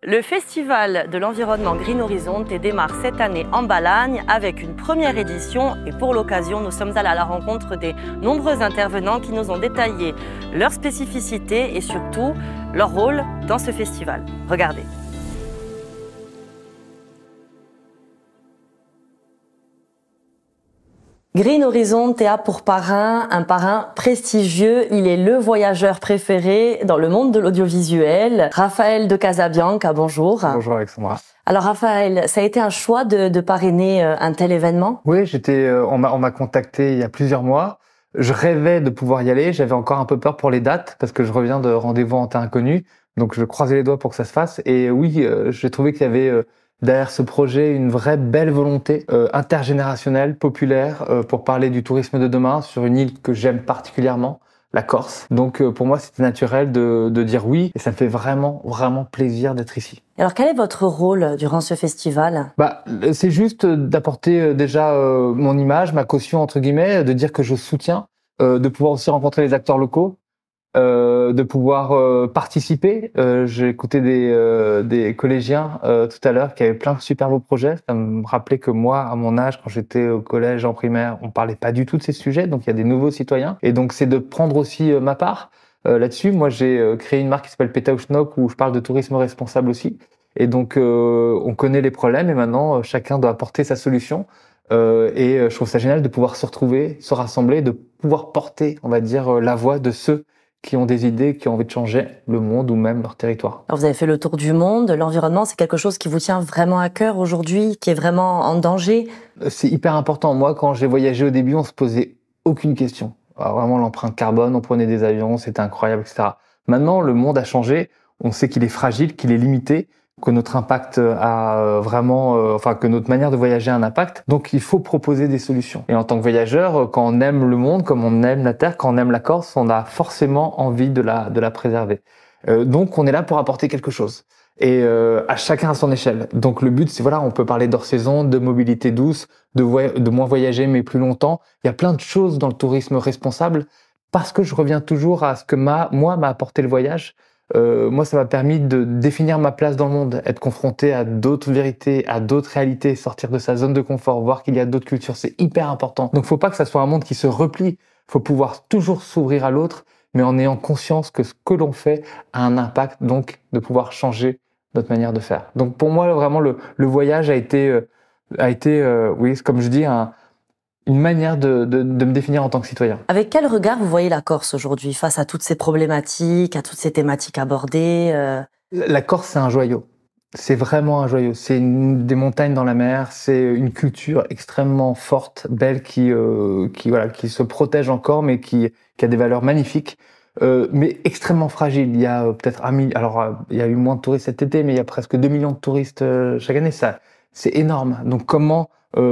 Le Festival de l'environnement Green Horizonte démarre cette année en Balagne avec une première édition et pour l'occasion, nous sommes allés à la rencontre des nombreux intervenants qui nous ont détaillé leurs spécificités et surtout leur rôle dans ce festival. Regardez. Green Horizonte a pour parrain un parrain prestigieux. Il est le voyageur préféré dans le monde de l'audiovisuel. Raphaël de Casabianca, bonjour. Bonjour Alexandra. Alors Raphaël, ça a été un choix de parrainer un tel événement? Oui, on m'a contacté il y a plusieurs mois. Je rêvais de pouvoir y aller. J'avais encore un peu peur pour les dates parce que je reviens de rendez-vous en terre inconnue. Donc je croisais les doigts pour que ça se fasse. Et oui, j'ai trouvé qu'il y avait derrière ce projet une vraie belle volonté intergénérationnelle, populaire, pour parler du tourisme de demain sur une île que j'aime particulièrement, la Corse. Donc pour moi, c'était naturel de dire oui et ça me fait vraiment, vraiment plaisir d'être ici. Alors quel est votre rôle durant ce festival? C'est juste d'apporter déjà mon image, ma caution entre guillemets, de dire que je soutiens, de pouvoir aussi rencontrer les acteurs locaux, de pouvoir participer. J'ai écouté des collégiens tout à l'heure qui avaient plein de super beaux projets. Ça me rappelait que moi, à mon âge, quand j'étais au collège, en primaire, on parlait pas du tout de ces sujets. Donc il y a des nouveaux citoyens. Et donc c'est de prendre aussi ma part là-dessus. Moi, j'ai créé une marque qui s'appelle Petauschnok où je parle de tourisme responsable aussi. Et donc on connaît les problèmes et maintenant chacun doit apporter sa solution. Et je trouve ça génial de pouvoir se retrouver, se rassembler, de pouvoir porter, on va dire, la voix de ceux qui ont des idées, qui ont envie de changer le monde ou même leur territoire. Alors vous avez fait le tour du monde, l'environnement, c'est quelque chose qui vous tient vraiment à cœur aujourd'hui, qui est vraiment en danger? C'est hyper important. Moi, quand j'ai voyagé au début, on se posait aucune question. Alors, vraiment, l'empreinte carbone, on prenait des avions, c'était incroyable, etc. Maintenant, le monde a changé. On sait qu'il est fragile, qu'il est limité, que notre impact a que notre manière de voyager a un impact. Donc, il faut proposer des solutions. Et en tant que voyageur, quand on aime le monde, comme on aime la Terre, quand on aime la Corse, on a forcément envie de la préserver. Donc, on est là pour apporter quelque chose. Et à chacun à son échelle. Donc, le but, c'est on peut parler d'hors saison, de mobilité douce, de moins voyager mais plus longtemps. Il y a plein de choses dans le tourisme responsable parce que je reviens toujours à ce que m'a apporté le voyage. Moi, ça m'a permis de définir ma place dans le monde, être confronté à d'autres vérités, à d'autres réalités, sortir de sa zone de confort, voir qu'il y a d'autres cultures, c'est hyper important. Donc, faut pas que ça soit un monde qui se replie. Faut pouvoir toujours s'ouvrir à l'autre, mais en ayant conscience que ce que l'on fait a un impact, donc de pouvoir changer notre manière de faire. Donc, pour moi, vraiment, le voyage a été, oui, comme je dis, une manière de me définir en tant que citoyen. Avec quel regard vous voyez la Corse aujourd'hui face à toutes ces problématiques, à toutes ces thématiques abordées? La Corse, c'est un joyau. C'est vraiment un joyau. C'est des montagnes dans la mer. C'est une culture extrêmement forte, belle, qui se protège encore, mais qui a des valeurs magnifiques. Mais extrêmement fragile. Il y a peut-être il y a eu moins de touristes cet été, mais il y a presque 2 millions de touristes chaque année. Ça, c'est énorme. Donc comment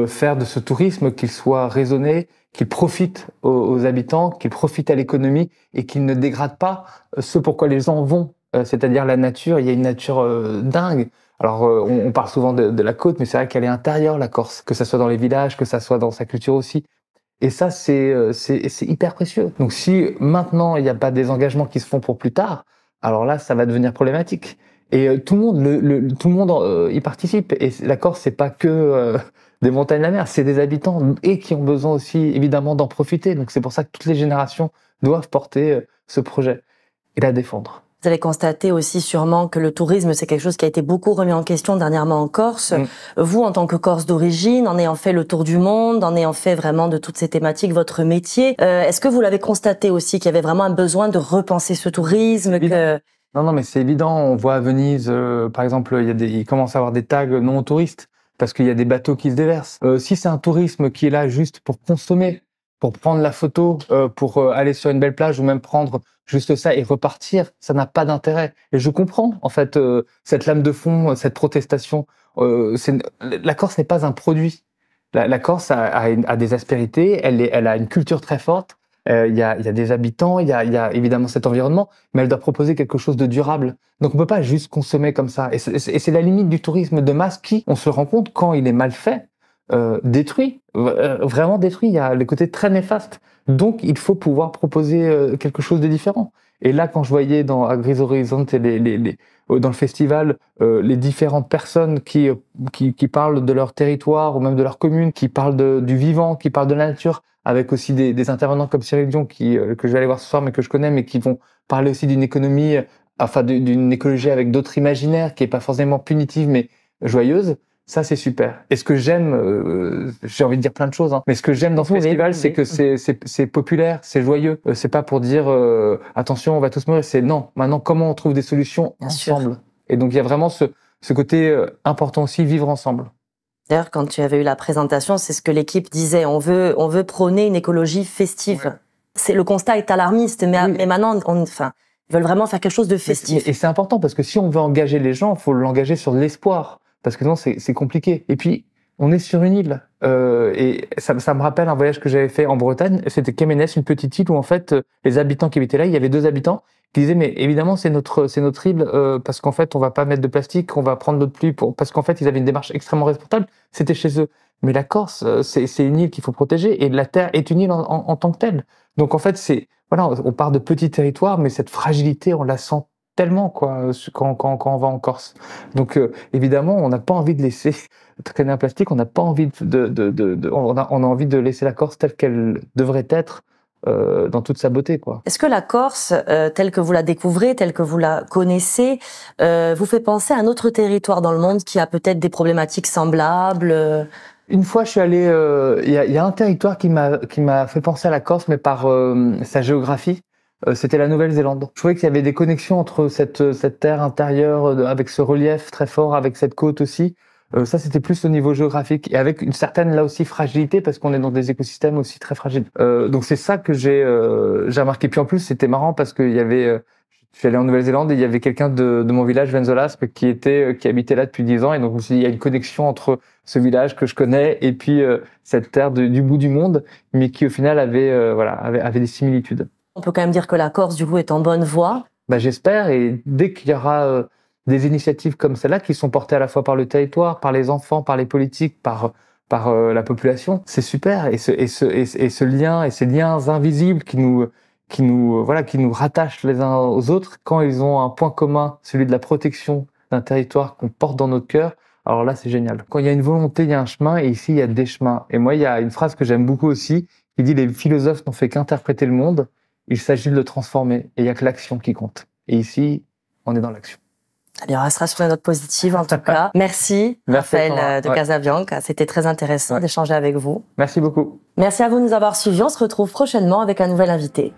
faire de ce tourisme qu'il soit raisonné, qu'il profite aux habitants, qu'il profite à l'économie et qu'il ne dégrade pas ce pourquoi les gens vont, c'est-à-dire la nature. Il y a une nature dingue. Alors on parle souvent de la côte, mais c'est vrai qu'elle est intérieure, la Corse, que ça soit dans les villages, que ça soit dans sa culture aussi. Et ça, c'est hyper précieux. Donc si maintenant il n'y a pas des engagements qui se font pour plus tard, alors là, ça va devenir problématique. Et tout le monde y participe. Et la Corse, c'est pas que des montagnes de la mer, c'est des habitants et qui ont besoin aussi évidemment d'en profiter. Donc c'est pour ça que toutes les générations doivent porter ce projet et la défendre. Vous avez constaté aussi sûrement que le tourisme, c'est quelque chose qui a été beaucoup remis en question dernièrement en Corse. Vous, en tant que Corse d'origine, en ayant fait le tour du monde, en ayant fait vraiment de toutes ces thématiques votre métier, est-ce que vous l'avez constaté aussi qu'il y avait vraiment un besoin de repenser ce tourisme Non, mais c'est évident. On voit à Venise, par exemple, il commence à y avoir des tags non touristes parce qu'il y a des bateaux qui se déversent. Si c'est un tourisme qui est là juste pour consommer, pour prendre la photo, pour aller sur une belle plage ou même prendre juste ça et repartir, ça n'a pas d'intérêt. Et je comprends en fait cette lame de fond, cette protestation. La Corse n'est pas un produit. La Corse a des aspérités, elle a une culture très forte. Il y a des habitants, il y a évidemment cet environnement, mais elle doit proposer quelque chose de durable. Donc on peut pas juste consommer comme ça. Et c'est la limite du tourisme de masse qui, on se rend compte, quand il est mal fait, détruit, vraiment détruit. Il y a le côté très néfaste. Donc il faut pouvoir proposer quelque chose de différent. Et là, quand je voyais à Gris Horizonte et dans le festival, les différentes personnes qui parlent de leur territoire ou même de leur commune, qui parlent du vivant, qui parlent de la nature, avec aussi des intervenants comme Cyril Dion que je vais aller voir ce soir, mais que je connais, mais qui vont parler aussi d'une économie, enfin d'une écologie avec d'autres imaginaires, qui est pas forcément punitive, mais joyeuse. Ça, c'est super. Et ce que j'aime, j'ai envie de dire plein de choses, hein, mais ce que j'aime dans ce festival, c'est que c'est populaire, c'est joyeux. C'est pas pour dire attention, on va tous mourir. C'est non. Maintenant, comment on trouve des solutions ensemble. Et donc, il y a vraiment ce côté important aussi, vivre ensemble. D'ailleurs, quand tu avais eu la présentation, c'est ce que l'équipe disait. On veut prôner une écologie festive. Ouais. Le constat est alarmiste, mais maintenant, ils veulent vraiment faire quelque chose de festif. Et c'est important parce que si on veut engager les gens, il faut l'engager sur de l'espoir. Parce que sinon, c'est compliqué. Et puis, on est sur une île. Et ça me rappelle un voyage que j'avais fait en Bretagne. C'était Kemenes, une petite île où, en fait, les habitants qui habitaient là, il y avait 2 habitants qui disaient, mais évidemment, c'est notre île, parce qu'en fait, on va pas mettre de plastique, on va prendre l'eau de pluie parce qu'en fait, ils avaient une démarche extrêmement responsable. C'était chez eux. Mais la Corse, c'est une île qu'il faut protéger et la Terre est une île en tant que telle. Donc, en fait, voilà, on part de petits territoires, mais cette fragilité, on la sent tellement, quoi, quand on va en Corse. Donc, évidemment, on n'a pas envie de laisser traîner un plastique, on n'a pas envie on a envie de laisser la Corse telle qu'elle devrait être, dans toute sa beauté, quoi. Est-ce que la Corse, telle que vous la découvrez, telle que vous la connaissez, vous fait penser à un autre territoire dans le monde qui a peut-être des problématiques semblables? Une fois, je suis allé, il y a un territoire qui m'a fait penser à la Corse, mais par sa géographie. C'était la Nouvelle-Zélande. Je trouvais qu'il y avait des connexions entre cette terre intérieure avec ce relief très fort, avec cette côte aussi. Ça, c'était plus au niveau géographique et avec une certaine, là aussi, fragilité parce qu'on est dans des écosystèmes aussi très fragiles. Donc c'est ça que j'ai remarqué. Puis en plus, c'était marrant parce qu'il y avait, je suis allé en Nouvelle-Zélande et il y avait quelqu'un de mon village, Venzolasp, qui habitait là depuis 10 ans. Et donc, je me suis dit, il y a une connexion entre ce village que je connais et puis cette terre du bout du monde, mais qui au final avait des similitudes. On peut quand même dire que la Corse, du coup, est en bonne voie. Bah, j'espère, et dès qu'il y aura des initiatives comme celle-là qui sont portées à la fois par le territoire, par les enfants, par les politiques, par la population, c'est super. Et ce lien et ces liens invisibles qui nous rattachent les uns aux autres, quand ils ont un point commun, celui de la protection d'un territoire qu'on porte dans notre cœur, alors là, c'est génial. Quand il y a une volonté, il y a un chemin, et ici, il y a des chemins. Et moi, il y a une phrase que j'aime beaucoup aussi, qui dit « Les philosophes n'ont fait qu'interpréter le monde ». Il s'agit de le transformer et il n'y a que l'action qui compte. Et ici, on est dans l'action. Eh bien, on restera sur une note positive en tout cas. Merci Raphaël de Casabianca. C'était très intéressant d'échanger avec vous. Merci beaucoup. Merci à vous de nous avoir suivis. On se retrouve prochainement avec un nouvel invité.